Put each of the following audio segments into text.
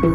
Hola,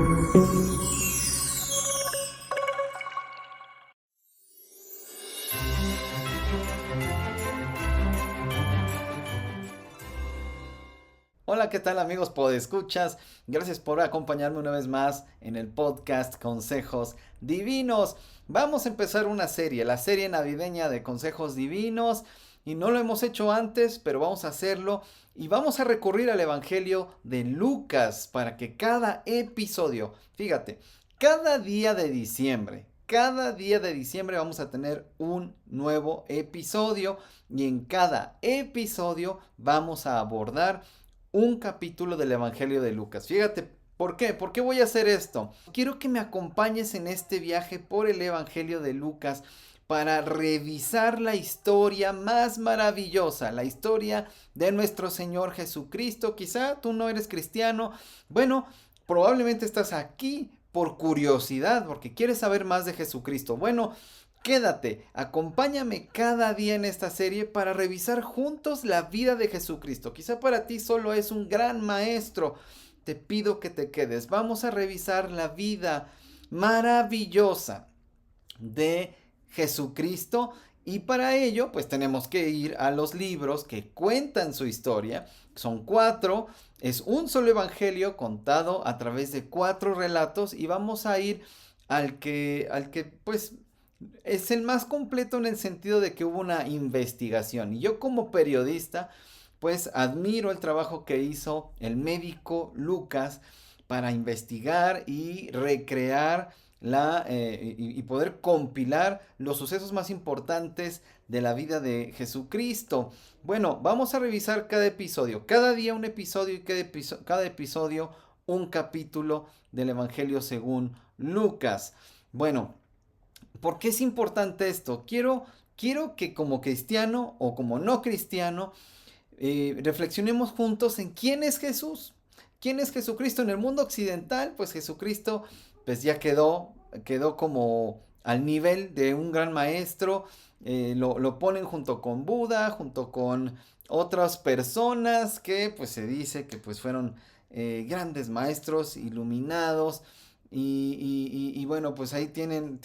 ¿qué tal amigos podescuchas? Gracias por acompañarme una vez más en el podcast Consejos Divinos. Vamos a empezar una serie, la serie navideña de Consejos Divinos. Y no lo hemos hecho antes, pero vamos a hacerlo. Y vamos a recurrir al Evangelio de Lucas para que cada episodio, fíjate, cada día de diciembre vamos a tener un nuevo episodio. Y en cada episodio vamos a abordar un capítulo del Evangelio de Lucas. Fíjate, ¿por qué? ¿Por qué voy a hacer esto? Quiero que me acompañes en este viaje por el Evangelio de Lucas para revisar la historia más maravillosa, la historia de nuestro Señor Jesucristo. Quizá tú no eres cristiano. Bueno, probablemente estás aquí por curiosidad, porque quieres saber más de Jesucristo. Bueno, quédate, acompáñame cada día en esta serie para revisar juntos la vida de Jesucristo. Quizá para ti solo es un gran maestro. Te pido que te quedes. Vamos a revisar la vida maravillosa de Jesucristo. Y para ello, pues tenemos que ir a los libros que cuentan su historia. Son 4. Es un solo evangelio contado a través de 4 relatos. Y vamos a ir al que pues es el más completo en el sentido de que hubo una investigación. Y yo como periodista, pues admiro el trabajo que hizo el médico Lucas para investigar y recrear y poder compilar los sucesos más importantes de la vida de Jesucristo. Bueno, vamos a revisar cada episodio, cada día un episodio y cada episodio un capítulo del Evangelio según Lucas. Bueno, ¿por qué es importante esto? Quiero que como cristiano o como no cristiano reflexionemos juntos en quién es Jesús. ¿Quién es Jesucristo? En el mundo occidental, pues Jesucristo pues ya quedó como al nivel de un gran maestro. Lo ponen junto con Buda, junto con otras personas que pues se dice que pues fueron grandes maestros iluminados. Y bueno, pues ahí tienen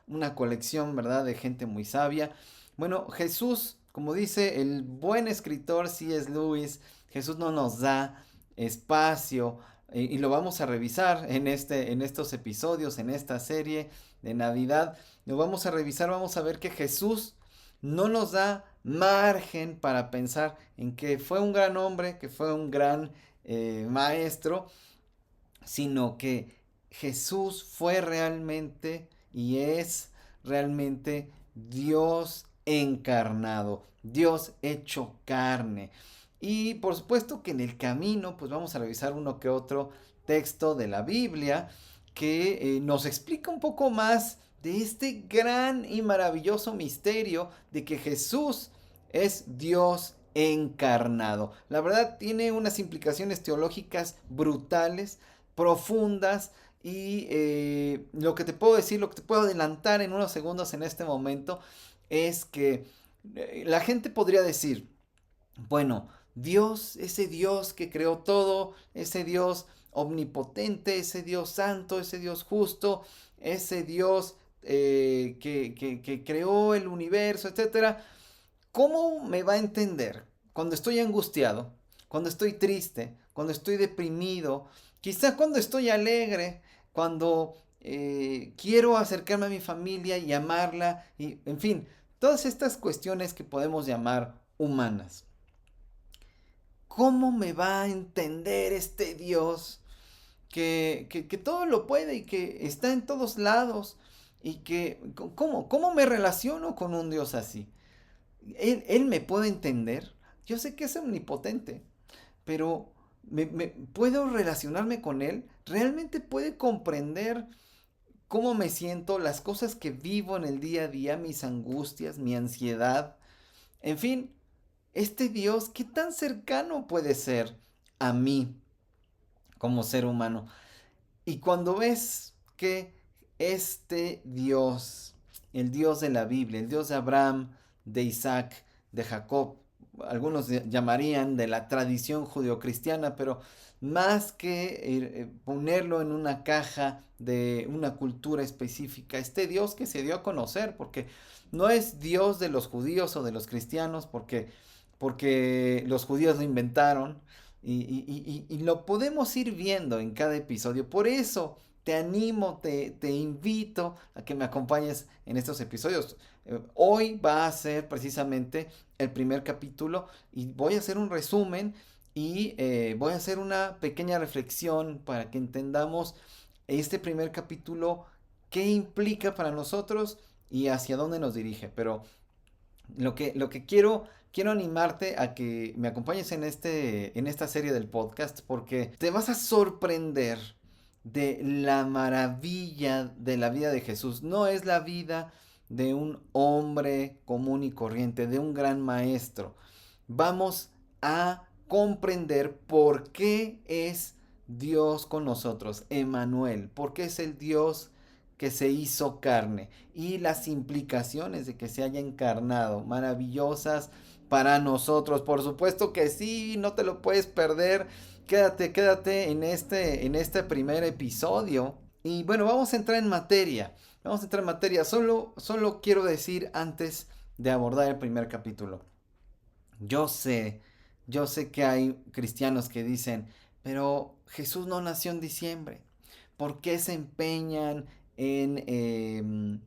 una colección, ¿verdad? De gente muy sabia. Bueno, Jesús, como dice el buen escritor C.S. Lewis, Jesús no nos da espacio y lo vamos a revisar en estos episodios, en esta serie de Navidad. Lo vamos a revisar, vamos a ver que Jesús no nos da margen para pensar en que fue un gran hombre, que fue un gran maestro, sino que Jesús fue realmente y es realmente Dios encarnado, Dios hecho carne. Y por supuesto que en el camino pues vamos a revisar uno que otro texto de la Biblia que nos explica un poco más de este gran y maravilloso misterio de que Jesús es Dios encarnado. La verdad tiene unas implicaciones teológicas brutales, profundas, y lo que te puedo decir, lo que te puedo adelantar en unos segundos en este momento es que la gente podría decir, bueno, Dios, ese Dios que creó todo, ese Dios omnipotente, ese Dios santo, ese Dios justo, ese Dios que creó el universo, etcétera, ¿cómo me va a entender cuando estoy angustiado, cuando estoy triste, cuando estoy deprimido, quizá cuando estoy alegre, cuando quiero acercarme a mi familia y amarla, y en fin, todas estas cuestiones que podemos llamar humanas? ¿Cómo me va a entender este Dios que todo lo puede y que está en todos lados? Y que, ¿cómo me relaciono con un Dios así? Él me puede entender. Yo sé que es omnipotente, pero puedo relacionarme con Él. Realmente puede comprender cómo me siento, las cosas que vivo en el día a día, mis angustias, mi ansiedad. En fin, este Dios, ¿qué tan cercano puede ser a mí como ser humano? Y cuando ves que este Dios, el Dios de la Biblia, el Dios de Abraham, de Isaac, de Jacob, algunos llamarían de la tradición judeocristiana, pero más que ponerlo en una caja de una cultura específica, este Dios que se dio a conocer, porque no es Dios de los judíos o de los cristianos, porque los judíos lo inventaron y lo podemos ir viendo en cada episodio. Por eso te animo, te invito a que me acompañes en estos episodios. Hoy va a ser precisamente el primer capítulo y voy a hacer un resumen y voy a hacer una pequeña reflexión para que entendamos este primer capítulo, qué implica para nosotros y hacia dónde nos dirige. Pero lo que quiero animarte a que me acompañes en esta serie del podcast porque te vas a sorprender de la maravilla de la vida de Jesús. No es la vida de un hombre común y corriente, de un gran maestro. Vamos a comprender por qué es Dios con nosotros, Emmanuel, por qué es el Dios que se hizo carne y las implicaciones de que se haya encarnado, maravillosas para nosotros. Por supuesto que sí, no te lo puedes perder. Quédate en este primer episodio. Y bueno, vamos a entrar en materia. Solo quiero decir antes de abordar el primer capítulo. Yo sé, yo sé que hay cristianos que dicen, pero Jesús no nació en diciembre. ¿Por qué se empeñan en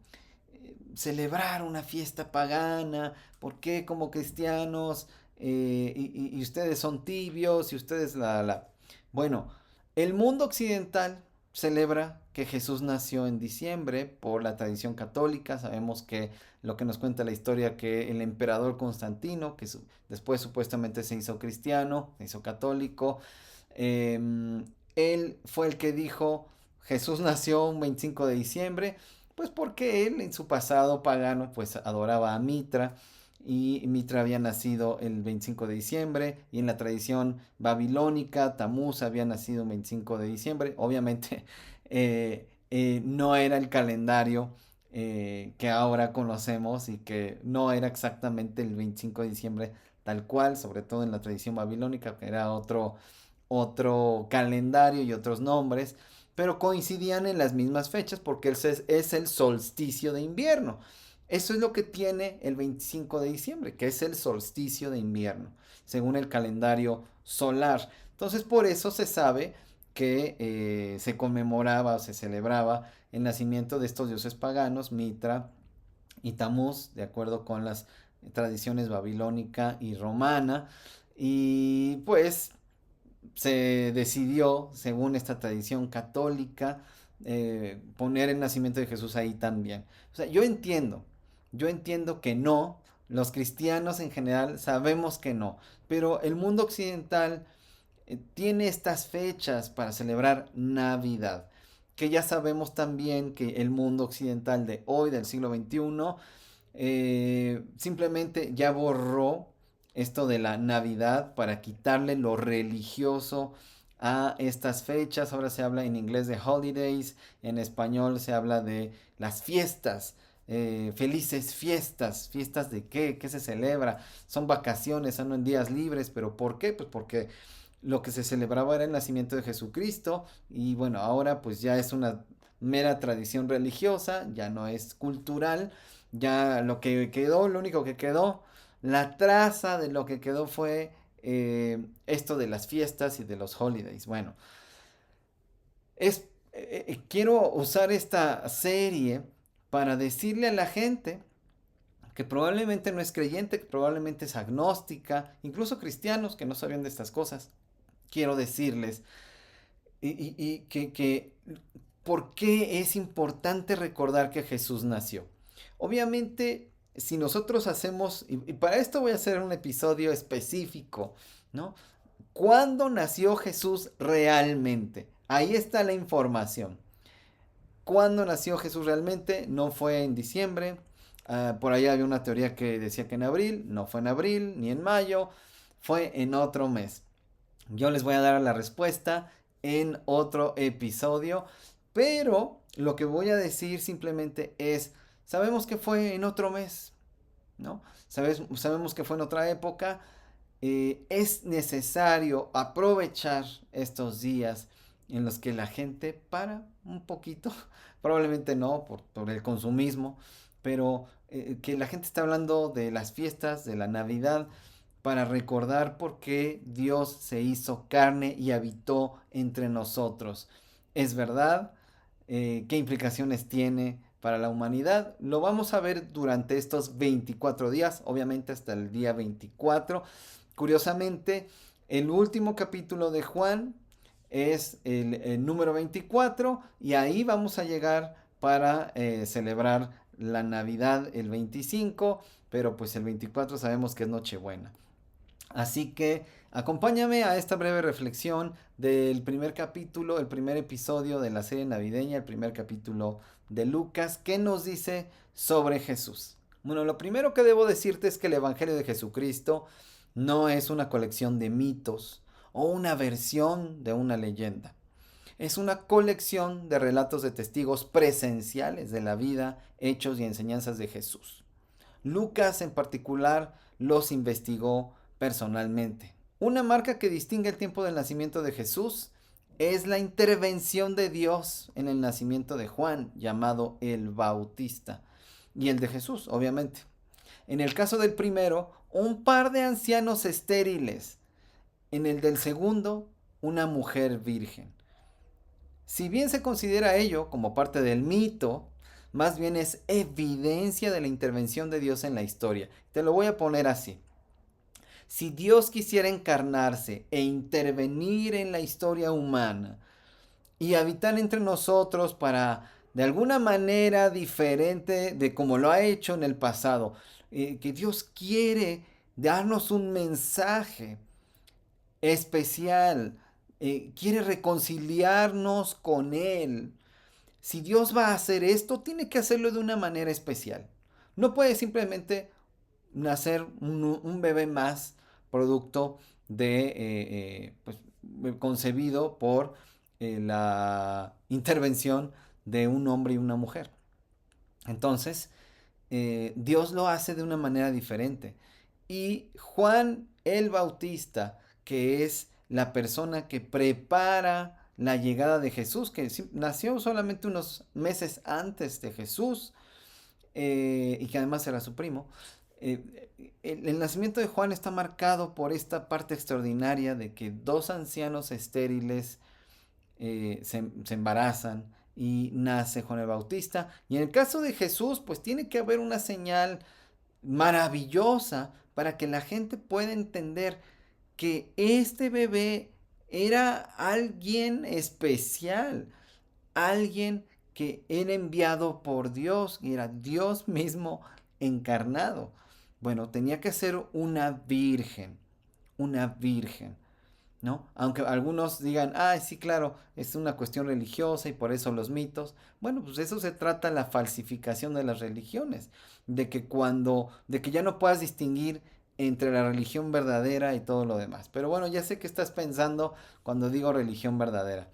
celebrar una fiesta pagana? ¿Por qué como cristianos y ustedes son tibios y ustedes la... Bueno, el mundo occidental celebra que Jesús nació en diciembre por la tradición católica. Sabemos que lo que nos cuenta la historia, que el emperador Constantino, que después supuestamente se hizo cristiano, se hizo católico, él fue el que dijo Jesús nació un 25 de diciembre, pues porque él en su pasado pagano pues adoraba a Mitra y Mitra había nacido el 25 de diciembre y en la tradición babilónica Tamuz había nacido el 25 de diciembre. Obviamente no era el calendario que ahora conocemos y que no era exactamente el 25 de diciembre tal cual, sobre todo en la tradición babilónica, que era otro calendario y otros nombres, pero coincidían en las mismas fechas porque es el solsticio de invierno. Eso es lo que tiene el 25 de diciembre, que es el solsticio de invierno, según el calendario solar. Entonces, por eso se sabe que se conmemoraba o se celebraba el nacimiento de estos dioses paganos, Mitra y Tamuz, de acuerdo con las tradiciones babilónica y romana. Y pues se decidió, según esta tradición católica, poner el nacimiento de Jesús ahí también. O sea, yo entiendo que no, los cristianos en general sabemos que no, pero el mundo occidental tiene estas fechas para celebrar Navidad, que ya sabemos también que el mundo occidental de hoy, del siglo XXI, simplemente ya borró esto de la Navidad para quitarle lo religioso a estas fechas. Ahora se habla en inglés de holidays, en español se habla de las fiestas. Felices fiestas, fiestas de qué se celebra, son vacaciones, son en días libres, pero ¿por qué? Pues porque lo que se celebraba era el nacimiento de Jesucristo y bueno, ahora pues ya es una mera tradición religiosa, ya no es cultural, ya lo único que quedó, la traza de lo que quedó fue esto de las fiestas y de los holidays. Bueno, quiero usar esta serie para decirle a la gente que probablemente no es creyente, que probablemente es agnóstica, incluso cristianos que no sabían de estas cosas. Quiero decirles y que por qué es importante recordar que Jesús nació. Obviamente, si nosotros hacemos, y para esto voy a hacer un episodio específico, ¿no? ¿Cuándo nació Jesús realmente? Ahí está la información. ¿Cuándo nació Jesús realmente? No fue en diciembre. Por ahí había una teoría que decía que en abril. No fue en abril ni en mayo. Fue en otro mes. Yo les voy a dar la respuesta en otro episodio. Pero lo que voy a decir simplemente es, sabemos que fue en otro mes, ¿no? Sabemos que fue en otra época. es necesario aprovechar estos días en los que la gente para un poquito, probablemente no por el consumismo, pero que la gente está hablando de las fiestas, de la Navidad, para recordar por qué Dios se hizo carne y habitó entre nosotros. ¿Es verdad? ¿Qué implicaciones tiene para la humanidad? Lo vamos a ver durante estos 24 días, obviamente hasta el día 24. Curiosamente, el último capítulo de Juan es el número 24 y ahí vamos a llegar para celebrar la Navidad el 25, pero pues el 24 sabemos que es Nochebuena. Así que acompáñame a esta breve reflexión del primer capítulo, el primer episodio de la serie navideña, el primer capítulo de Lucas, que nos dice sobre Jesús. Bueno, lo primero que debo decirte es que el Evangelio de Jesucristo no es una colección de mitos o una versión de una leyenda. Es una colección de relatos de testigos presenciales de la vida, hechos y enseñanzas de Jesús. Lucas en particular los investigó personalmente. Una marca que distingue el tiempo del nacimiento de Jesús es la intervención de Dios en el nacimiento de Juan, llamado el Bautista, y el de Jesús, obviamente. En el caso del primero, un par de ancianos estériles. En el del segundo, una mujer virgen. Si bien se considera ello como parte del mito, más bien es evidencia de la intervención de Dios en la historia. Te lo voy a poner así. Si Dios quisiera encarnarse e intervenir en la historia humana y habitar entre nosotros para, de alguna manera diferente de como lo ha hecho en el pasado, que Dios quiere darnos un mensaje especial, quiere reconciliarnos con Él. Si Dios va a hacer esto, tiene que hacerlo de una manera especial. No puede simplemente nacer un bebé más producto de, pues, concebido por la intervención de un hombre y una mujer. Entonces, Dios lo hace de una manera diferente. Y Juan el Bautista, que es la persona que prepara la llegada de Jesús, que nació solamente unos meses antes de Jesús, y que además era su primo, el nacimiento de Juan está marcado por esta parte extraordinaria de que dos ancianos estériles se embarazan y nace Juan el Bautista. Y en el caso de Jesús, pues tiene que haber una señal maravillosa para que la gente pueda entender que este bebé era alguien especial, alguien que era enviado por Dios, y era Dios mismo encarnado. Bueno, tenía que ser una virgen, ¿no? Aunque algunos digan, ah, sí, claro, es una cuestión religiosa y por eso los mitos. Bueno, pues eso se trata la falsificación de las religiones, de que ya no puedas distinguir entre la religión verdadera y todo lo demás. Pero bueno, ya sé que estás pensando cuando digo religión verdadera.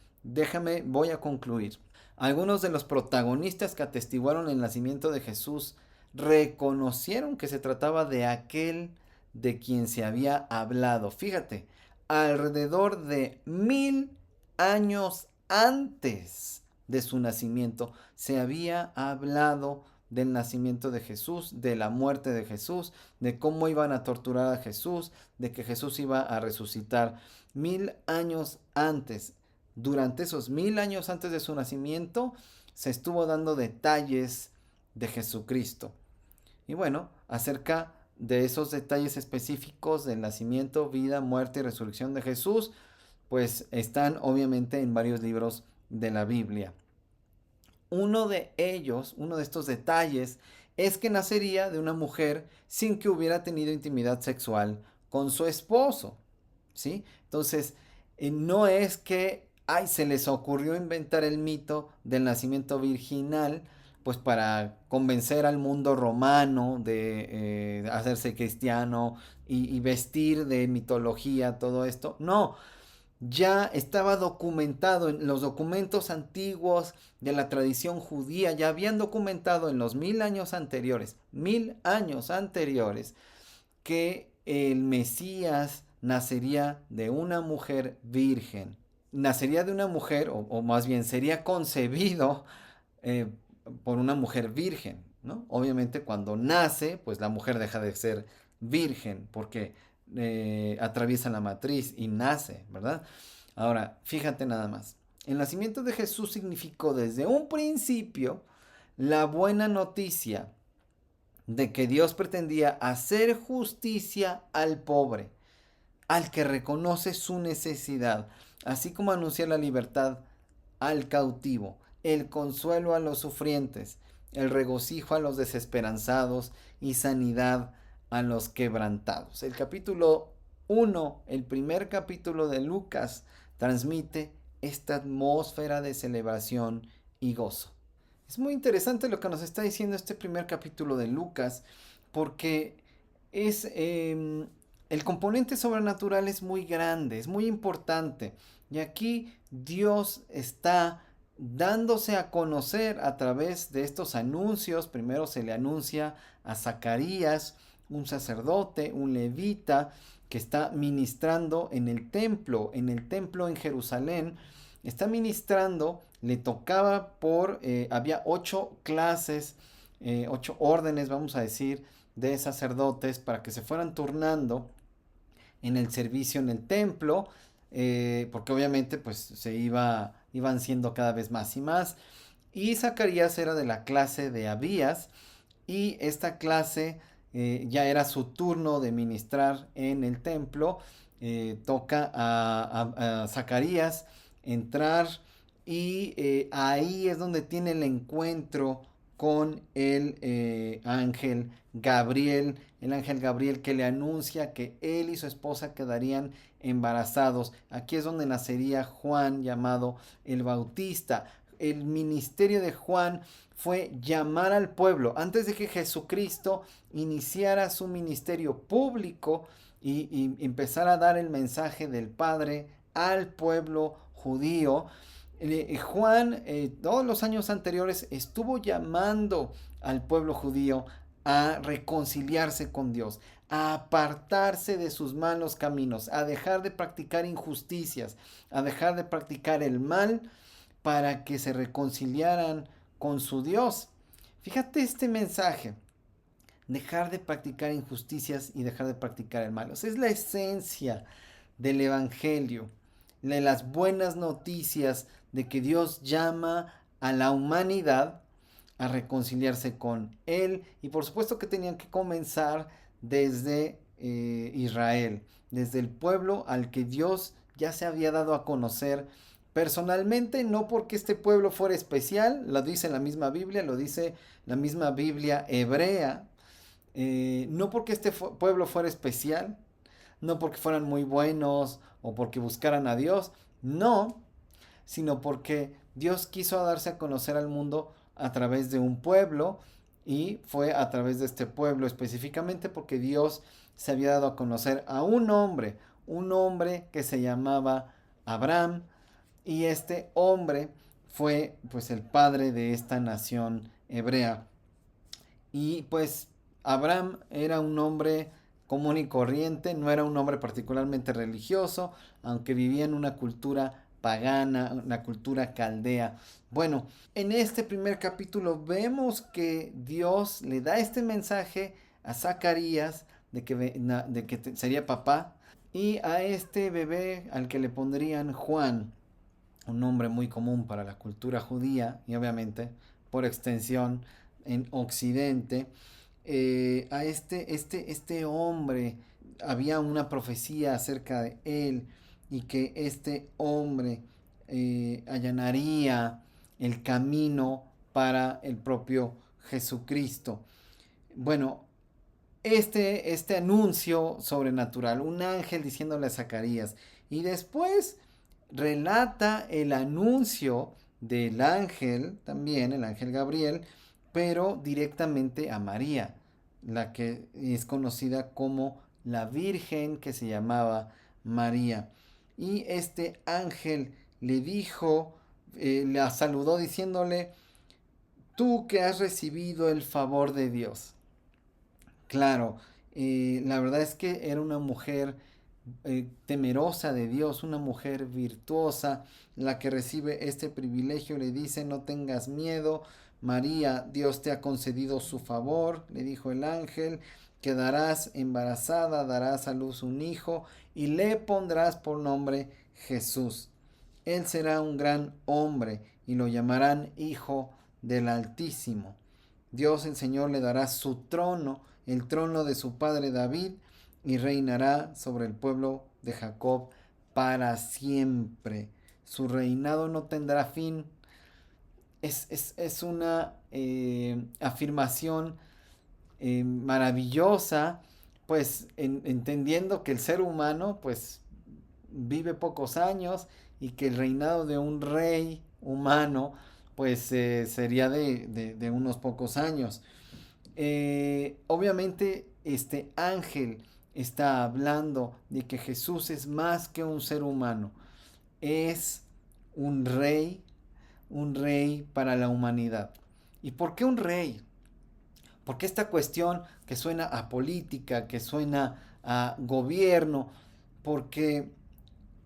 Voy a concluir. Algunos de los protagonistas que atestiguaron el nacimiento de Jesús reconocieron que se trataba de aquel de quien se había hablado. Fíjate, alrededor de 1000 años antes de su nacimiento se había hablado del nacimiento de Jesús, de la muerte de Jesús, de cómo iban a torturar a Jesús, de que Jesús iba a resucitar. 1000 años antes, durante esos 1000 años antes de su nacimiento, se estuvo dando detalles de Jesucristo. Y bueno, acerca de esos detalles específicos del nacimiento, vida, muerte y resurrección de Jesús, pues están obviamente en varios libros de la Biblia. Uno de ellos, uno de estos detalles, es que nacería de una mujer sin que hubiera tenido intimidad sexual con su esposo, ¿sí? Entonces, no es que, ay, se les ocurrió inventar el mito del nacimiento virginal, pues para convencer al mundo romano de hacerse cristiano y vestir de mitología todo esto. No, ya estaba documentado en los documentos antiguos de la tradición judía, ya habían documentado en los 1000 años anteriores, que el Mesías nacería de una mujer virgen. Nacería de una mujer, o más bien sería concebido eh, por una mujer virgen, ¿no? Obviamente cuando nace, pues la mujer deja de ser virgen porque atraviesa la matriz y nace, ¿verdad? Ahora, fíjate nada más. El nacimiento de Jesús significó desde un principio la buena noticia de que Dios pretendía hacer justicia al pobre, al que reconoce su necesidad, así como anunciar la libertad al cautivo, el consuelo a los sufrientes, el regocijo a los desesperanzados y sanidad a los quebrantados. El capítulo 1, el primer capítulo de Lucas, transmite esta atmósfera de celebración y gozo. Es muy interesante lo que nos está diciendo este primer capítulo de Lucas, porque es el componente sobrenatural es muy grande, es muy importante. Y aquí Dios está dándose a conocer a través de estos anuncios. Primero se le anuncia a Zacarías, un sacerdote, un levita, que está ministrando en el templo en Jerusalén. Está ministrando, le tocaba había 8 clases, 8 órdenes, vamos a decir, de sacerdotes para que se fueran turnando en el servicio en el templo, porque obviamente pues iban siendo cada vez más y más. Y Zacarías era de la clase de Abías y esta clase ya era su turno de ministrar en el templo. Toca a Zacarías entrar y ahí es donde tiene el encuentro con el ángel Gabriel que le anuncia que él y su esposa quedarían embarazados. Aquí es donde nacería Juan, llamado el Bautista. El ministerio de Juan fue llamar al pueblo antes de que Jesucristo iniciara su ministerio público y empezara a dar el mensaje del Padre al pueblo judío. Juan, todos los años anteriores, estuvo llamando al pueblo judío a reconciliarse con Dios, a apartarse de sus malos caminos, a dejar de practicar injusticias, a dejar de practicar el mal para que se reconciliaran con su Dios. Fíjate este mensaje, dejar de practicar injusticias y dejar de practicar el mal. O sea, es la esencia del Evangelio, de las buenas noticias de que Dios llama a la humanidad a reconciliarse con Él. Y por supuesto que tenían que comenzar desde Israel, desde el pueblo al que Dios ya se había dado a conocer personalmente, no porque este pueblo fuera especial, lo dice la misma Biblia, lo dice la misma Biblia hebrea, no porque este pueblo fuera especial, no porque fueran muy buenos o porque buscaran a Dios, no, sino porque Dios quiso darse a conocer al mundo a través de un pueblo y fue a través de este pueblo específicamente porque Dios se había dado a conocer a un hombre que se llamaba Abraham y este hombre fue pues el padre de esta nación hebrea. Y pues Abraham era un hombre común y corriente, no era un hombre particularmente religioso, aunque vivía en una cultura pagana, una cultura caldea. Bueno, en este primer capítulo vemos que Dios le da este mensaje a Zacarías de que sería papá y a este bebé al que le pondrían Juan, un nombre muy común para la cultura judía y obviamente por extensión en Occidente. Este hombre, había una profecía acerca de él y que este hombre allanaría el camino para el propio Jesucristo. Bueno, este anuncio sobrenatural, un ángel diciéndole a Zacarías, y después relata el anuncio del ángel, también el ángel Gabriel, pero directamente a María, la que es conocida como la Virgen que se llamaba María. Y este ángel le dijo, la saludó diciéndole, tú que has recibido el favor de Dios. Claro, La verdad es que era una mujer temerosa de Dios, una mujer virtuosa, la que recibe este privilegio. Le dice: no tengas miedo, María, Dios te ha concedido su favor, le dijo el ángel, quedarás embarazada, darás a luz un hijo y le pondrás por nombre Jesús. Él será un gran hombre y lo llamarán Hijo del Altísimo. Dios el Señor le dará su trono, el trono de su padre David, y reinará sobre el pueblo de Jacob para siempre. Su reinado no tendrá fin. Es una afirmación maravillosa, pues entendiendo que el ser humano pues vive pocos años y que el reinado de un rey humano pues sería de unos pocos años. Obviamente este ángel está hablando de que Jesús es más que un ser humano, es un rey para la humanidad. ¿Y por qué un rey? Porque esta cuestión que suena a política, que suena a gobierno, porque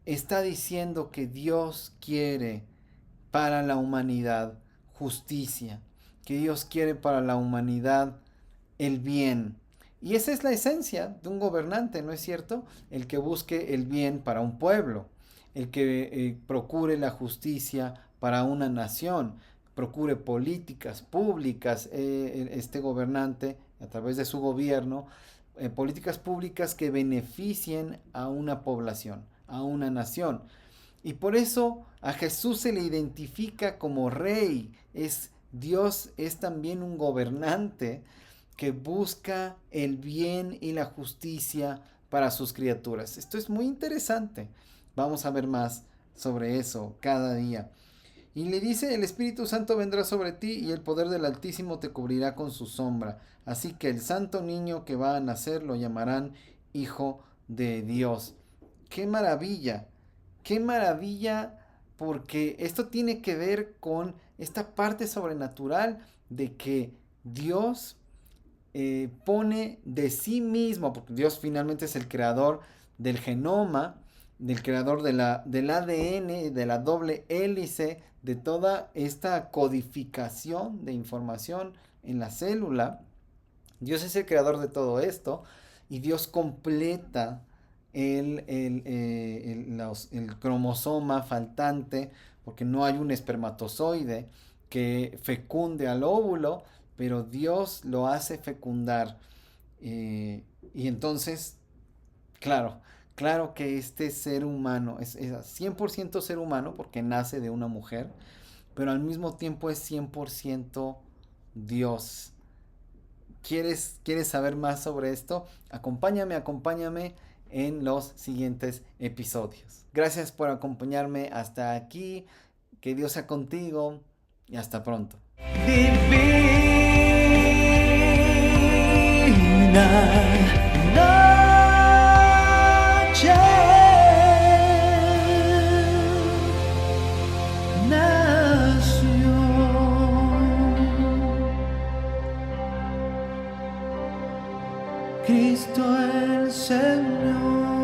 está diciendo que Dios quiere para la humanidad justicia, que Dios quiere para la humanidad el bien. Y esa es la esencia de un gobernante, ¿no es cierto? El que busque el bien para un pueblo, el que procure la justicia para una nación, procure políticas públicas, este gobernante a través de su gobierno, políticas públicas que beneficien a una población, a una nación. Y por eso a Jesús se le identifica como rey. Dios es también un gobernante que busca el bien y la justicia para sus criaturas. Esto es muy interesante. Vamos a ver más sobre eso cada día. Y le dice: el Espíritu Santo vendrá sobre ti y el poder del Altísimo te cubrirá con su sombra. Así que el santo niño que va a nacer lo llamarán Hijo de Dios. ¡Qué maravilla! ¡Qué maravilla! Porque esto tiene que ver con esta parte sobrenatural de que Dios pone de sí mismo, porque Dios finalmente es el creador del genoma, del creador del ADN, de la doble hélice, de toda esta codificación de información en la célula. Dios es el creador de todo esto y Dios completa el cromosoma faltante, porque no hay un espermatozoide que fecunde al óvulo, pero Dios lo hace fecundar. Y entonces, claro que este ser humano es 100% ser humano porque nace de una mujer, pero al mismo tiempo es 100% Dios. ¿Quieres saber más sobre esto? Acompáñame en los siguientes episodios. Gracias por acompañarme hasta aquí. Que Dios sea contigo y hasta pronto. Divina noche nació Cristo el Señor.